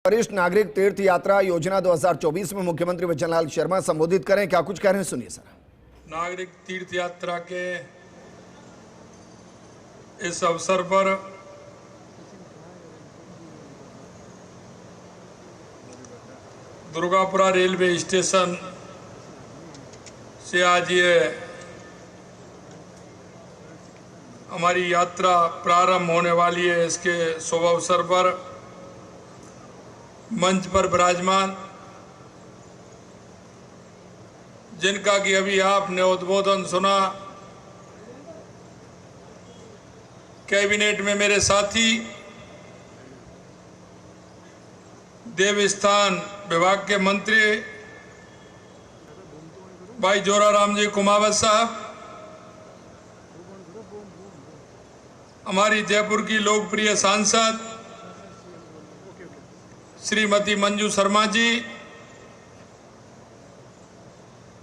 वरिष्ठ नागरिक तीर्थ यात्रा योजना 2024 में मुख्यमंत्री वचनलाल शर्मा संबोधित करें, क्या कुछ कह रहे हैं सुनिए सर। नागरिक तीर्थ यात्रा के इस अवसर पर दुर्गापुरा रेलवे स्टेशन से आज ये हमारी यात्रा प्रारंभ होने वाली है। इसके शुभ अवसर पर मंच पर विराजमान जिनका कि अभी आपने उद्बोधन सुना, कैबिनेट में मेरे साथी देवस्थान विभाग के मंत्री भाई जोराराम जी कुमावत साहब, हमारी जयपुर की लोकप्रिय सांसद श्रीमती मंजू शर्मा जी,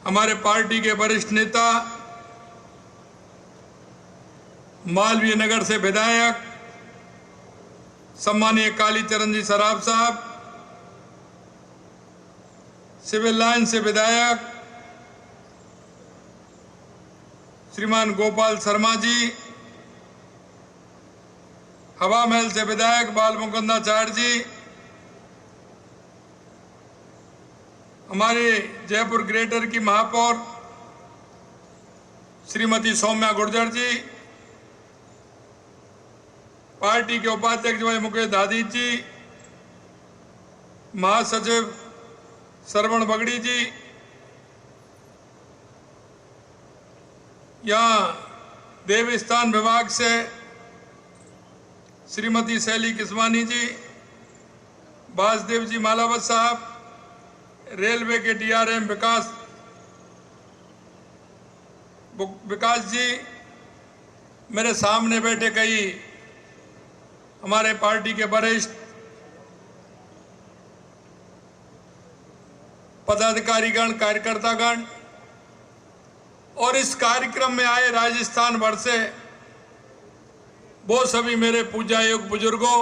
हमारे पार्टी के वरिष्ठ नेता मालवीय नगर से विधायक सम्मानीय कालीचरण जी सराफ साहब, सिविल लाइन से विधायक श्रीमान गोपाल शर्मा जी, हवा महल से विधायक बाल मुकुंदाचार्य जी, हमारे जयपुर ग्रेटर की महापौर श्रीमती सौम्या गुर्जर जी, पार्टी के उपाध्यक्ष भाई मुकेश दादी जी, महासचिव श्रवण बगड़ी जी, यहाँ देवस्थान विभाग से श्रीमती शैली किस्वानी जी, वासुदेव जी मालावत साहब, रेलवे के डीआरएम विकास जी, मेरे सामने बैठे कई हमारे पार्टी के वरिष्ठ पदाधिकारीगण, कार्यकर्तागण और इस कार्यक्रम में आए राजस्थान भर से वो सभी मेरे पूजा योग्य बुजुर्गों,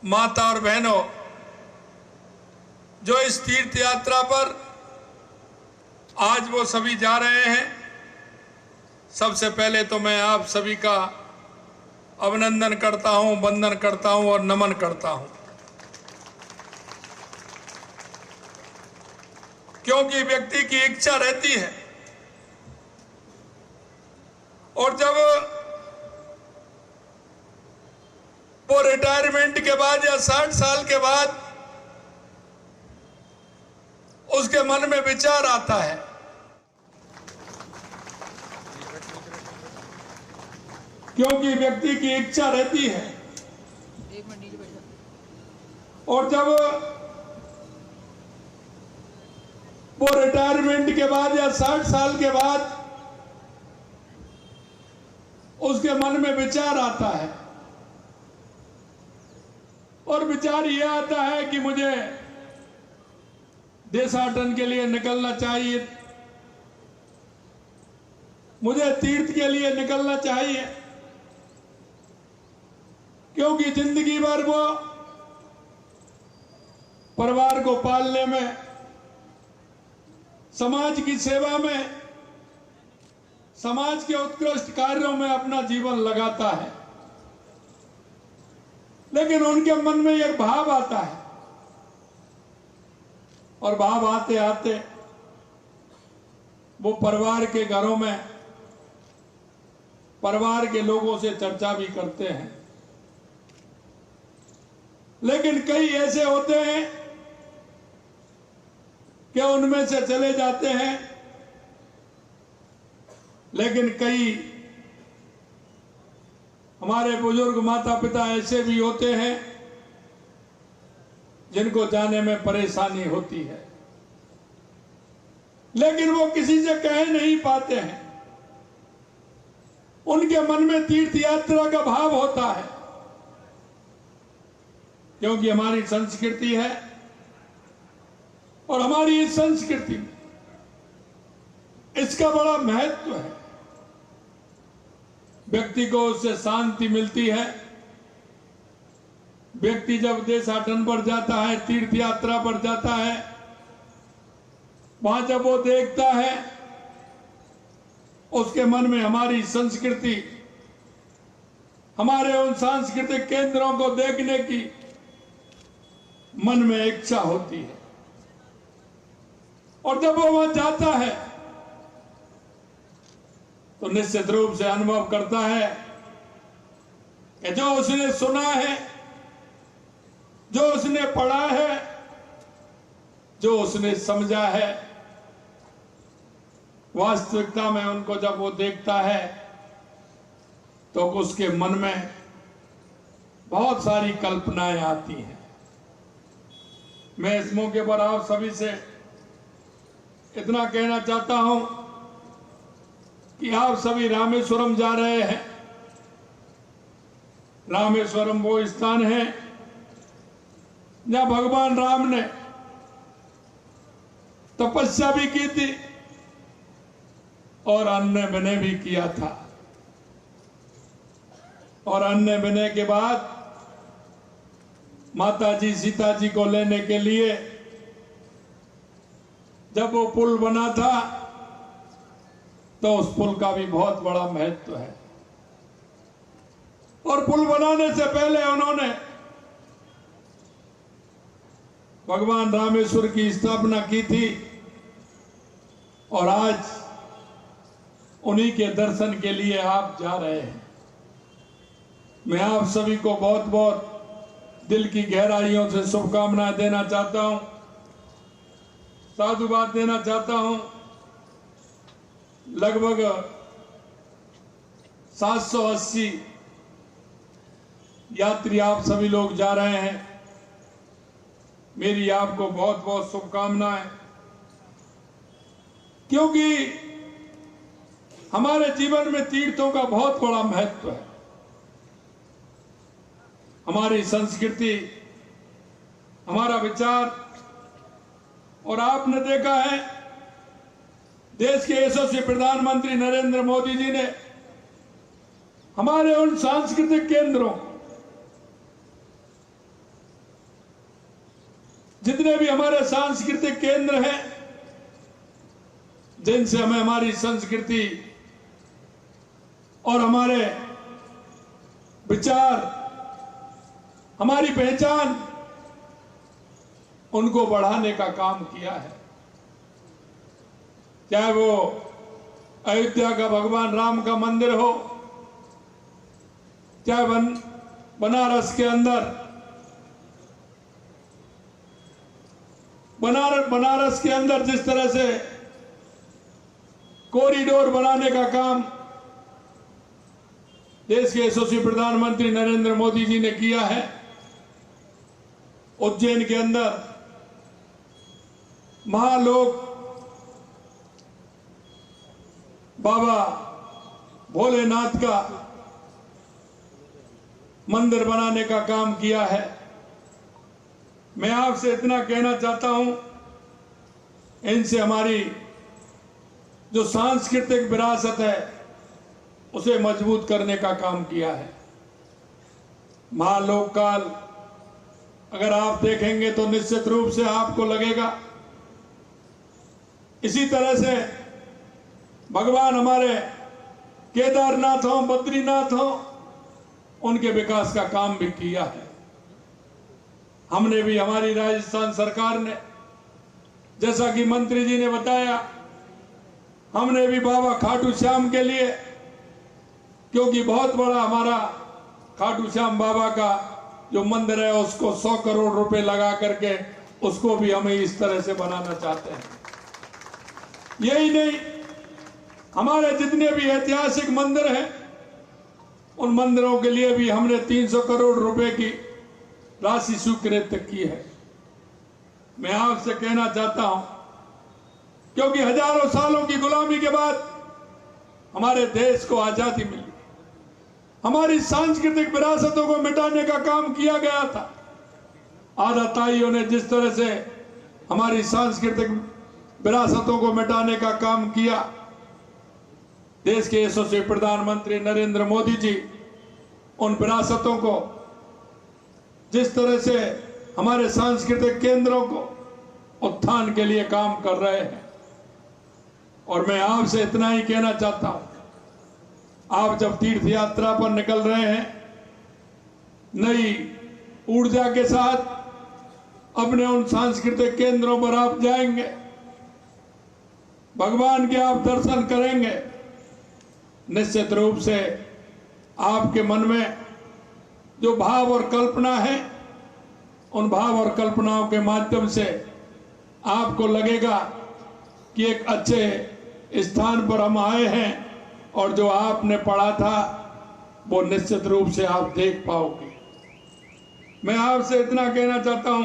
माता और बहनों, जो इस तीर्थ यात्रा पर आज वो सभी जा रहे हैं। सबसे पहले तो मैं आप सभी का अभिनंदन करता हूं, वंदन करता हूं और नमन करता हूं, क्योंकि व्यक्ति की इच्छा रहती है और जब वो रिटायरमेंट के बाद या 60 साल के बाद उसके मन में विचार आता है क्योंकि व्यक्ति की इच्छा रहती है और जब वो रिटायरमेंट के बाद या 60 साल के बाद उसके मन में विचार आता है और विचार यह आता है कि मुझे देशाटन के लिए निकलना चाहिए, मुझे तीर्थ के लिए निकलना चाहिए, क्योंकि जिंदगी भर वो परिवार को पालने में, समाज की सेवा में, समाज के उत्कृष्ट कार्यों में अपना जीवन लगाता है। लेकिन उनके मन में एक भाव आता है और भाव आते आते वो परिवार के घरों में परिवार के लोगों से चर्चा भी करते हैं। लेकिन कई ऐसे होते हैं कि उनमें से चले जाते हैं, लेकिन कई हमारे बुजुर्ग माता पिता ऐसे भी होते हैं जिनको जाने में परेशानी होती है, लेकिन वो किसी से कह नहीं पाते हैं। उनके मन में तीर्थ यात्रा का भाव होता है, क्योंकि हमारी संस्कृति है और हमारी इस संस्कृति में इसका बड़ा महत्व है। व्यक्ति को उससे शांति मिलती है, व्यक्ति जब देशाटन पर जाता है, तीर्थ यात्रा पर जाता है, वहां जब वो देखता है, उसके मन में हमारी संस्कृति, हमारे उन सांस्कृतिक केंद्रों को देखने की मन में इच्छा होती है। और जब वो वहां जाता है तो निश्चित रूप से अनुभव करता है कि जो उसने सुना है, जो उसने पढ़ा है, जो उसने समझा है, वास्तविकता में उनको जब वो देखता है तो उसके मन में बहुत सारी कल्पनाएं आती हैं। मैं इस मौके पर आप सभी से इतना कहना चाहता हूं कि आप सभी रामेश्वरम जा रहे हैं। रामेश्वरम वो स्थान है जहां भगवान राम ने तपस्या भी की थी और अन्य विनय भी किया था। और अन्य विनय के बाद माता जी सीता जी को लेने के लिए जब वो पुल बना था तो उस पुल का भी बहुत बड़ा महत्व है। और पुल बनाने से पहले उन्होंने भगवान रामेश्वर की स्थापना की थी और आज उन्हीं के दर्शन के लिए आप जा रहे हैं। मैं आप सभी को बहुत बहुत दिल की गहराइयों से शुभकामनाएं देना चाहता हूं, साधुवाद देना चाहता हूं। लगभग 780 यात्री आप सभी लोग जा रहे हैं। मेरी आपको बहुत बहुत शुभकामनाएं, क्योंकि हमारे जीवन में तीर्थों का बहुत बड़ा महत्व है। हमारी संस्कृति, हमारा विचार, और आपने देखा है देश के यशस्वी प्रधानमंत्री नरेंद्र मोदी जी ने हमारे उन सांस्कृतिक केंद्रों, जितने भी हमारे सांस्कृतिक केंद्र हैं, जिनसे हमें हमारी संस्कृति और हमारे विचार, हमारी पहचान, उनको बढ़ाने का काम किया है। चाहे वो अयोध्या का भगवान राम का मंदिर हो, चाहे बनारस के अंदर बनारस के अंदर जिस तरह से कॉरिडोर बनाने का काम देश के यशस्वी प्रधानमंत्री नरेंद्र मोदी जी ने किया है, उज्जैन के अंदर महालोक बाबा भोलेनाथ का मंदिर बनाने का काम किया है। मैं आपसे इतना कहना चाहता हूं, इनसे हमारी जो सांस्कृतिक विरासत है उसे मजबूत करने का काम किया है। महालोक काल अगर आप देखेंगे तो निश्चित रूप से आपको लगेगा। इसी तरह से भगवान हमारे केदारनाथ हो, बद्रीनाथ हो, उनके विकास का काम भी किया है। हमने भी, हमारी राजस्थान सरकार ने, जैसा कि मंत्री जी ने बताया, हमने भी बाबा खाटू श्याम के लिए, क्योंकि बहुत बड़ा हमारा खाटू श्याम बाबा का जो मंदिर है उसको 100 करोड़ रुपए लगा करके उसको भी हमें इस तरह से बनाना चाहते हैं। यही नहीं, हमारे जितने भी ऐतिहासिक मंदिर हैं उन मंदिरों के लिए भी हमने 300 करोड़ रुपए की राशि स्वीकृत की है। मैं आपसे कहना चाहता हूं, क्योंकि हजारों सालों की गुलामी के बाद हमारे देश को आजादी मिली, हमारी सांस्कृतिक विरासतों को मिटाने का काम किया गया था। आदाताइयों ने जिस तरह से हमारी सांस्कृतिक विरासतों को मिटाने का काम किया, देश के यशस्वी प्रधानमंत्री नरेंद्र मोदी जी उन विरासतों को जिस तरह से हमारे सांस्कृतिक केंद्रों को उत्थान के लिए काम कर रहे हैं। और मैं आपसे इतना ही कहना चाहता हूं, आप जब तीर्थ यात्रा पर निकल रहे हैं, नई ऊर्जा के साथ अपने उन सांस्कृतिक केंद्रों पर आप जाएंगे, भगवान के आप दर्शन करेंगे, निश्चित रूप से आपके मन में जो भाव और कल्पना है, उन भाव और कल्पनाओं के माध्यम से आपको लगेगा कि एक अच्छे स्थान पर हम आए हैं और जो आपने पढ़ा था वो निश्चित रूप से आप देख पाओगे। मैं आपसे इतना कहना चाहता हूं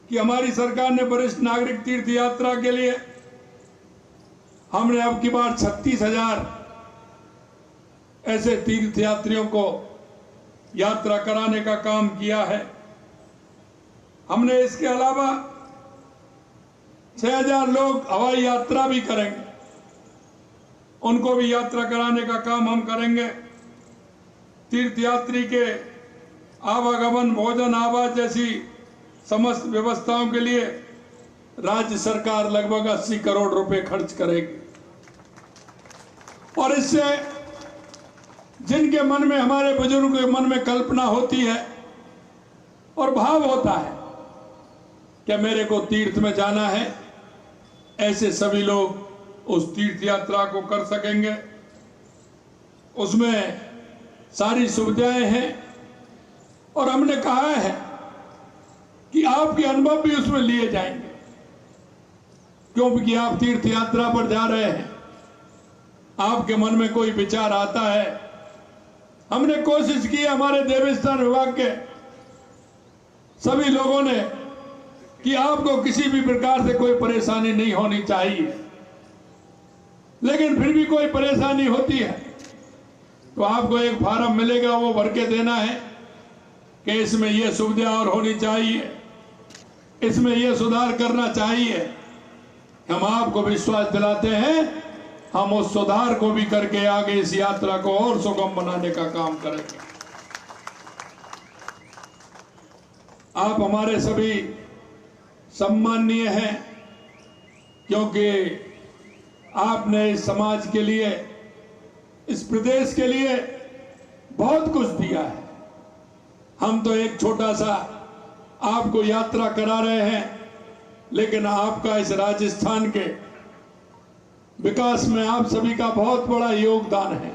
कि हमारी सरकार ने वरिष्ठ नागरिक तीर्थ यात्रा के लिए हमने अब की बार 36,000 ऐसे तीर्थ यात्रियों को यात्रा कराने का काम किया है। हमने इसके अलावा 6,000 लोग हवाई यात्रा भी करेंगे, उनको भी यात्रा कराने का काम हम करेंगे। तीर्थ यात्री के आवागमन, भोजन, आवास जैसी समस्त व्यवस्थाओं के लिए राज्य सरकार लगभग 80 करोड़ रुपए खर्च करेगी। और इससे जिनके मन में, हमारे बुजुर्गों के मन में कल्पना होती है और भाव होता है क्या मेरे को तीर्थ में जाना है, ऐसे सभी लोग उस तीर्थ यात्रा को कर सकेंगे। उसमें सारी सुविधाएं हैं और हमने कहा है कि आपके अनुभव भी उसमें लिए जाएंगे, क्योंकि आप तीर्थ यात्रा पर जा रहे हैं, आपके मन में कोई विचार आता है। हमने कोशिश की, हमारे देवस्थान विभाग के सभी लोगों ने, कि आपको किसी भी प्रकार से कोई परेशानी नहीं होनी चाहिए, लेकिन फिर भी कोई परेशानी होती है तो आपको एक फार्म मिलेगा, वो भर के देना है कि इसमें यह सुविधा और होनी चाहिए, इसमें यह सुधार करना चाहिए। हम आपको विश्वास दिलाते हैं, हम उस सुधार को भी करके आगे इस यात्रा को और सुगम बनाने का काम करेंगे। आप हमारे सभी सम्माननीय हैं, क्योंकि आपने इस समाज के लिए, इस प्रदेश के लिए बहुत कुछ दिया है। हम तो एक छोटा सा आपको यात्रा करा रहे हैं, लेकिन आपका इस राजस्थान के विकास में आप सभी का बहुत बड़ा योगदान है।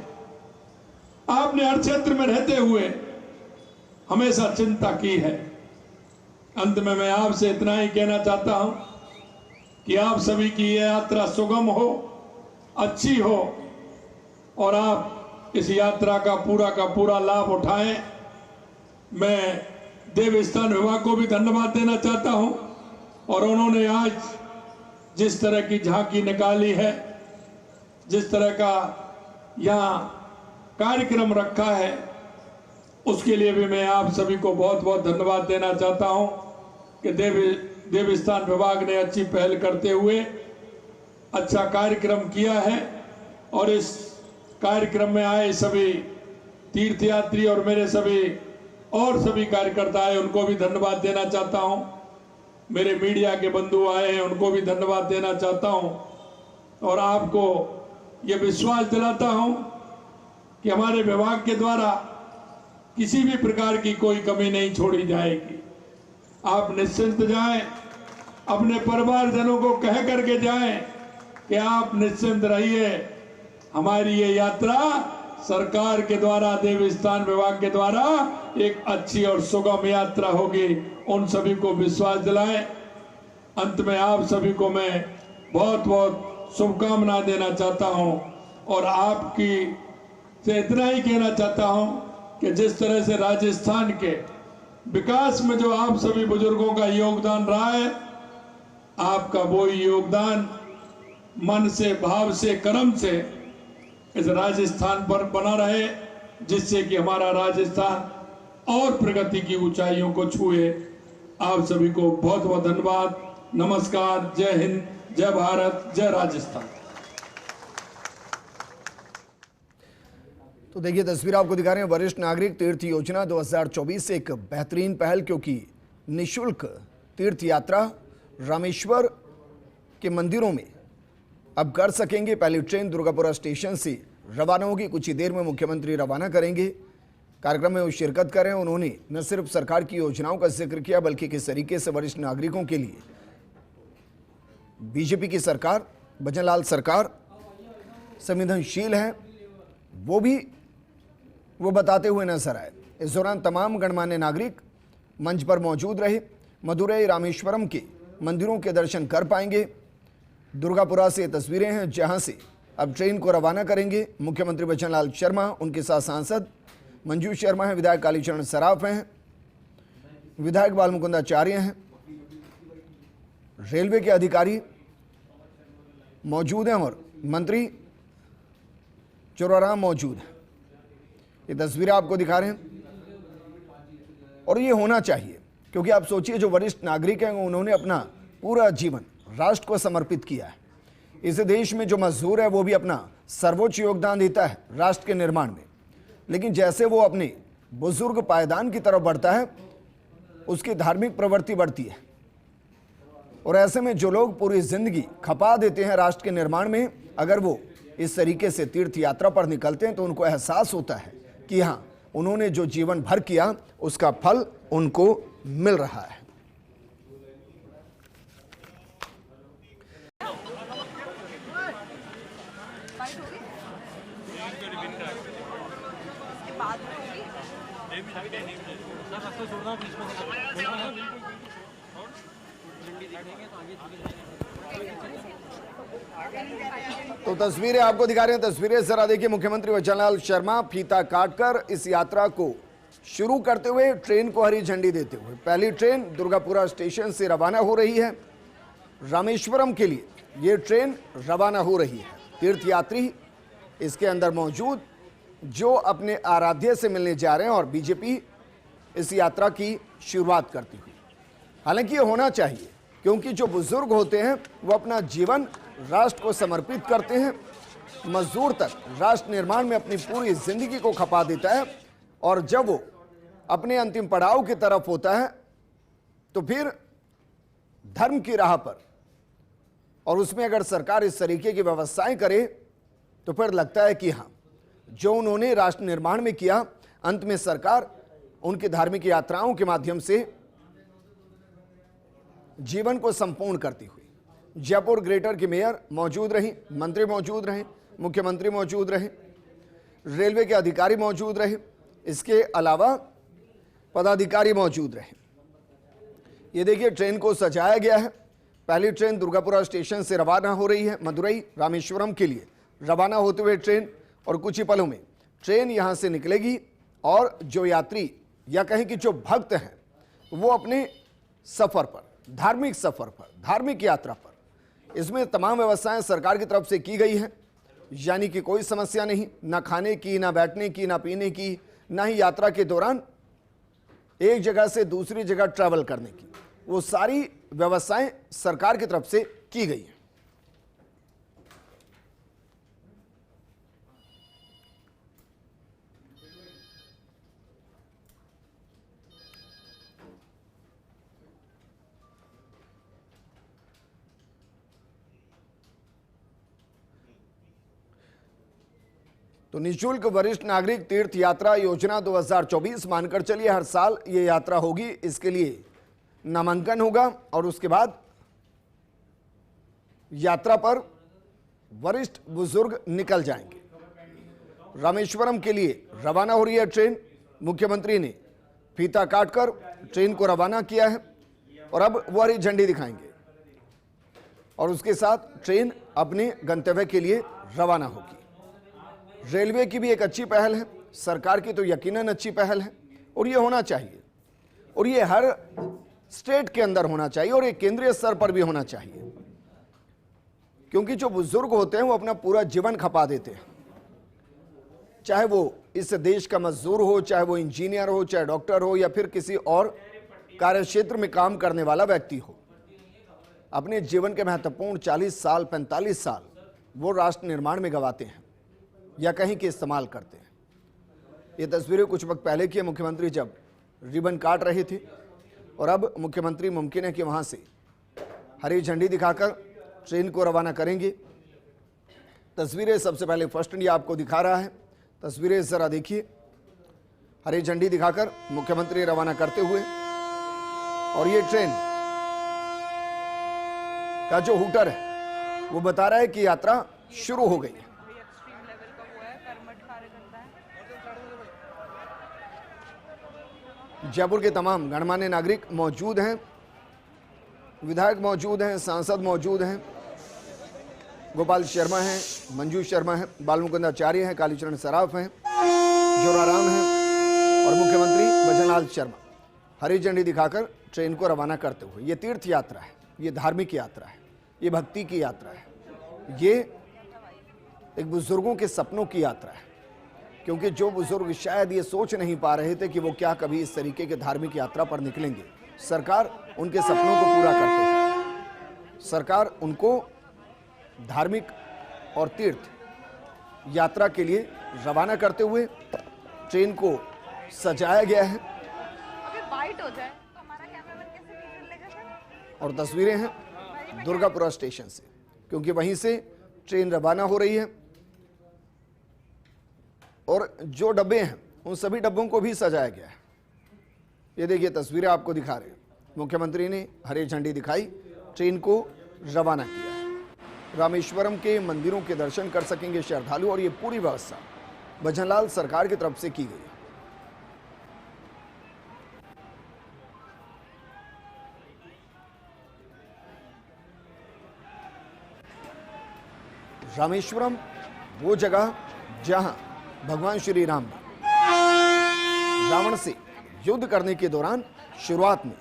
आपने हर क्षेत्र में रहते हुए हमेशा चिंता की है। अंत में मैं आपसे इतना ही कहना चाहता हूं कि आप सभी की यह यात्रा सुगम हो, अच्छी हो और आप इस यात्रा का पूरा लाभ उठाएं। मैं देवस्थान विभाग को भी धन्यवाद देना चाहता हूं, और उन्होंने आज जिस तरह की झांकी निकाली है, जिस तरह का यहाँ कार्यक्रम रखा है, उसके लिए भी मैं आप सभी को बहुत बहुत धन्यवाद देना चाहता हूं कि देवस्थान विभाग ने अच्छी पहल करते हुए अच्छा कार्यक्रम किया है। और इस कार्यक्रम में आए सभी तीर्थयात्री और मेरे सभी कार्यकर्ता आए, उनको भी धन्यवाद देना चाहता हूं। मेरे मीडिया के बंधु आए हैं, उनको भी धन्यवाद देना चाहता हूं। और आपको ये विश्वास दिलाता हूं कि हमारे विभाग के द्वारा किसी भी प्रकार की कोई कमी नहीं छोड़ी जाएगी। आप निश्चिंत जाएं, अपने परिवारजनों को कह करके जाएं कि आप निश्चिंत रहिए, हमारी ये यात्रा सरकार के द्वारा, देवस्थान विभाग के द्वारा एक अच्छी और सुगम यात्रा होगी। उन सभी को विश्वास दिलाएं। अंत में आप सभी को मैं बहुत बहुत शुभकामना देना चाहता हूं, और आपकी से इतना ही कहना चाहता हूं कि जिस तरह से राजस्थान के विकास में जो आप सभी बुजुर्गों का योगदान रहा है, आपका वो योगदान मन से, भाव से, कर्म से इस राजस्थान पर बना रहे, जिससे कि हमारा राजस्थान और प्रगति की ऊंचाइयों को छुए। आप सभी को बहुत बहुत धन्यवाद। नमस्कार। जय हिंद, जय भारत, जय राजस्थान। तो देखिए तस्वीर आपको दिखा रहे हैं वरिष्ठ नागरिक तीर्थ योजना 2024 एक बेहतरीन पहल, क्योंकि निशुल्क तीर्थ यात्रा रामेश्वर के मंदिरों में अब कर सकेंगे। पहली ट्रेन दुर्गापुरा स्टेशन से रवाना होगी, कुछ ही देर में मुख्यमंत्री रवाना करेंगे। कार्यक्रम में वो शिरकत करें। उन्होंने न सिर्फ सरकार की योजनाओं का जिक्र किया, बल्कि किस तरीके से वरिष्ठ नागरिकों के लिए बीजेपी की सरकार, भजनलाल सरकार संवेदनशील है, वो बताते हुए नजर आए। इस दौरान तमाम गणमान्य नागरिक मंच पर मौजूद रहे। मदुरई रामेश्वरम के मंदिरों के दर्शन कर पाएंगे। दुर्गापुरा से तस्वीरें हैं, जहां से अब ट्रेन को रवाना करेंगे मुख्यमंत्री भजनलाल शर्मा। उनके साथ सांसद मंजू शर्मा हैं, विधायक कालीचरण सराफ हैं, विधायक बालमुकुंदाचार्य हैं, रेलवे के अधिकारी मौजूद हैं और मंत्री चोराराम मौजूद हैं। ये तस्वीरें आपको दिखा रहे हैं और ये होना चाहिए, क्योंकि आप सोचिए जो वरिष्ठ नागरिक हैं उन्होंने अपना पूरा जीवन राष्ट्र को समर्पित किया है। इस देश में जो मजदूर है वो भी अपना सर्वोच्च योगदान देता है राष्ट्र के निर्माण में, लेकिन जैसे वो अपने बुजुर्ग पायदान की तरफ बढ़ता है उसकी धार्मिक प्रवृत्ति बढ़ती है। और ऐसे में जो लोग पूरी जिंदगी खपा देते हैं राष्ट्र के निर्माण में, अगर वो इस तरीके से तीर्थ यात्रा पर निकलते हैं तो उनको एहसास होता है कि हाँ, उन्होंने जो जीवन भर किया उसका फल उनको मिल रहा है। तो तस्वीरें आपको दिखा रहे हैं, तस्वीरें जरा देखिए। मुख्यमंत्री भजनलाल शर्मा फीता काटकर इस यात्रा को शुरू करते हुए ट्रेन को हरी झंडी देते हुए पहली ट्रेन दुर्गापुरा स्टेशन से रवाना हो रही है। रामेश्वरम के लिए ये ट्रेन रवाना हो रही है। तीर्थ यात्री इसके अंदर मौजूद जो अपने आराध्य से मिलने जा रहे हैं और बीजेपी इस यात्रा की शुरुआत करती हुई। हालांकि ये होना चाहिए, क्योंकि जो बुजुर्ग होते हैं वो अपना जीवन राष्ट्र को समर्पित करते हैं। मजदूर तक राष्ट्र निर्माण में अपनी पूरी जिंदगी को खपा देता है, और जब वो अपने अंतिम पड़ाव की तरफ होता है तो फिर धर्म की राह पर, और उसमें अगर सरकार इस तरीके की व्यवस्थाएं करे तो फिर लगता है कि हाँ, जो उन्होंने राष्ट्र निर्माण में किया, अंत में सरकार उनकी धार्मिक यात्राओं के माध्यम से जीवन को संपूर्ण करती हुई। जयपुर ग्रेटर की मेयर मौजूद रही, मंत्री मौजूद रहे, मुख्यमंत्री मौजूद रहे, रेलवे के अधिकारी मौजूद रहे, इसके अलावा पदाधिकारी मौजूद रहे। ये देखिए ट्रेन को सजाया गया है। पहली ट्रेन दुर्गापुरा स्टेशन से रवाना हो रही है मदुरई रामेश्वरम के लिए। रवाना होते हुए ट्रेन और कुछ ही पलों में ट्रेन यहां से निकलेगी, और जो यात्री या कहें कि जो भक्त हैं वो अपने सफर पर, धार्मिक सफर पर, धार्मिक यात्रा पर, इसमें तमाम व्यवस्थाएं सरकार की तरफ से की गई हैं। यानी कि कोई समस्या नहीं, ना खाने की, ना बैठने की, ना पीने की, ना ही यात्रा के दौरान एक जगह से दूसरी जगह ट्रैवल करने की। वो सारी व्यवस्थाएं सरकार की तरफ से की गई हैं। तो निःशुल्क वरिष्ठ नागरिक तीर्थ यात्रा योजना 2024 मानकर चलिए, हर साल ये यात्रा होगी। इसके लिए नामांकन होगा और उसके बाद यात्रा पर वरिष्ठ बुजुर्ग निकल जाएंगे। रामेश्वरम के लिए रवाना हो रही है ट्रेन। मुख्यमंत्री ने फीता काटकर ट्रेन को रवाना किया है और अब वो हरी झंडी दिखाएंगे और उसके साथ ट्रेन अपने गंतव्य के लिए रवाना होगी। रेलवे की भी एक अच्छी पहल है, सरकार की तो यकीनन अच्छी पहल है, और ये होना चाहिए, और ये हर स्टेट के अंदर होना चाहिए और एक केंद्रीय स्तर पर भी होना चाहिए, क्योंकि जो बुजुर्ग होते हैं वो अपना पूरा जीवन खपा देते हैं। चाहे वो इस देश का मजदूर हो, चाहे वो इंजीनियर हो, चाहे डॉक्टर हो, या फिर किसी और कार्यक्षेत्र में काम करने वाला व्यक्ति हो, अपने जीवन के महत्वपूर्ण 40 साल 45 साल वो राष्ट्र निर्माण में गंवाते हैं या कहीं के इस्तेमाल करते हैं। ये तस्वीरें कुछ वक्त पहले की है, मुख्यमंत्री जब रिबन काट रहे थे और अब मुख्यमंत्री मुमकिन है कि वहां से हरी झंडी दिखाकर ट्रेन को रवाना करेंगे। तस्वीरें सबसे पहले फर्स्ट इंडिया आपको दिखा रहा है। तस्वीरें जरा देखिए, हरी झंडी दिखाकर मुख्यमंत्री रवाना करते हुए, और ये ट्रेन का जो हूटर है वो बता रहा है कि यात्रा शुरू हो गई है। जयपुर के तमाम गणमान्य नागरिक मौजूद हैं, विधायक मौजूद हैं, सांसद मौजूद हैं, गोपाल शर्मा हैं, मंजू शर्मा हैं, बालमुकुंद आचार्य हैं, कालीचरण सराफ हैं, जोराराम हैं और मुख्यमंत्री भजनलाल शर्मा हरी झंडी दिखाकर ट्रेन को रवाना करते हुए। ये तीर्थ यात्रा है, ये धार्मिक यात्रा है, ये भक्ति की यात्रा है, ये एक बुजुर्गों के सपनों की यात्रा है, क्योंकि जो बुजुर्ग शायद ये सोच नहीं पा रहे थे कि वो क्या कभी इस तरीके के धार्मिक यात्रा पर निकलेंगे, सरकार उनके सपनों को पूरा करती है। सरकार उनको धार्मिक और तीर्थ यात्रा के लिए रवाना करते हुए ट्रेन को सजाया गया है। अभी बाइट हो जाए तो हमारा कैमरामैन कैसे वीडियो लेगा सर? और तस्वीरें हैं दुर्गापुरा स्टेशन से, क्योंकि वहीं से ट्रेन रवाना हो रही है और जो डब्बे हैं उन सभी डब्बों को भी सजाया गया है। ये देखिए तस्वीरें आपको दिखा रहे हैं। मुख्यमंत्री ने हरी झंडी दिखाई, ट्रेन को रवाना किया है। रामेश्वरम के मंदिरों के दर्शन कर सकेंगे श्रद्धालु और ये पूरी व्यवस्था भजनलाल सरकार की तरफ से की गई है। रामेश्वरम वो जगह जहां भगवान श्री राम ने रावण से युद्ध करने के दौरान शुरुआत में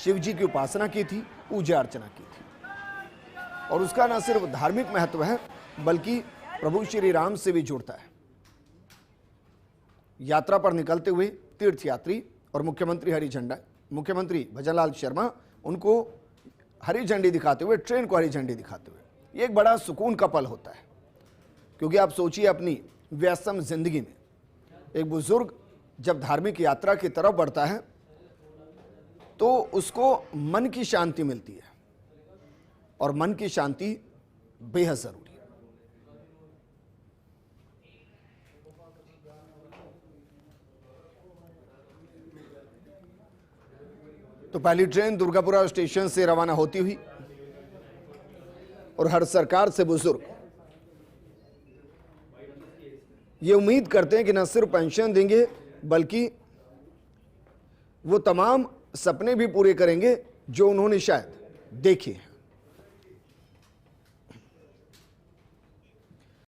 शिव जी की उपासना की थी, पूजा अर्चना की थी, और उसका न सिर्फ धार्मिक महत्व है बल्कि प्रभु श्री राम से भी जुड़ता है। यात्रा पर निकलते हुए तीर्थयात्री और मुख्यमंत्री भजनलाल शर्मा उनको हरी झंडी दिखाते हुए, ट्रेन को हरी झंडी दिखाते हुए, ये एक बड़ा सुकून का पल होता है। क्योंकि आप सोचिए, अपनी व्यस्तम जिंदगी में एक बुजुर्ग जब धार्मिक यात्रा की तरफ बढ़ता है तो उसको मन की शांति मिलती है, और मन की शांति बेहद जरूरी है। तो पहली ट्रेन दुर्गापुरा स्टेशन से रवाना होती हुई, और हर सरकार से बुजुर्ग ये उम्मीद करते हैं कि न सिर्फ पेंशन देंगे बल्कि वो तमाम सपने भी पूरे करेंगे जो उन्होंने शायद देखे हैं।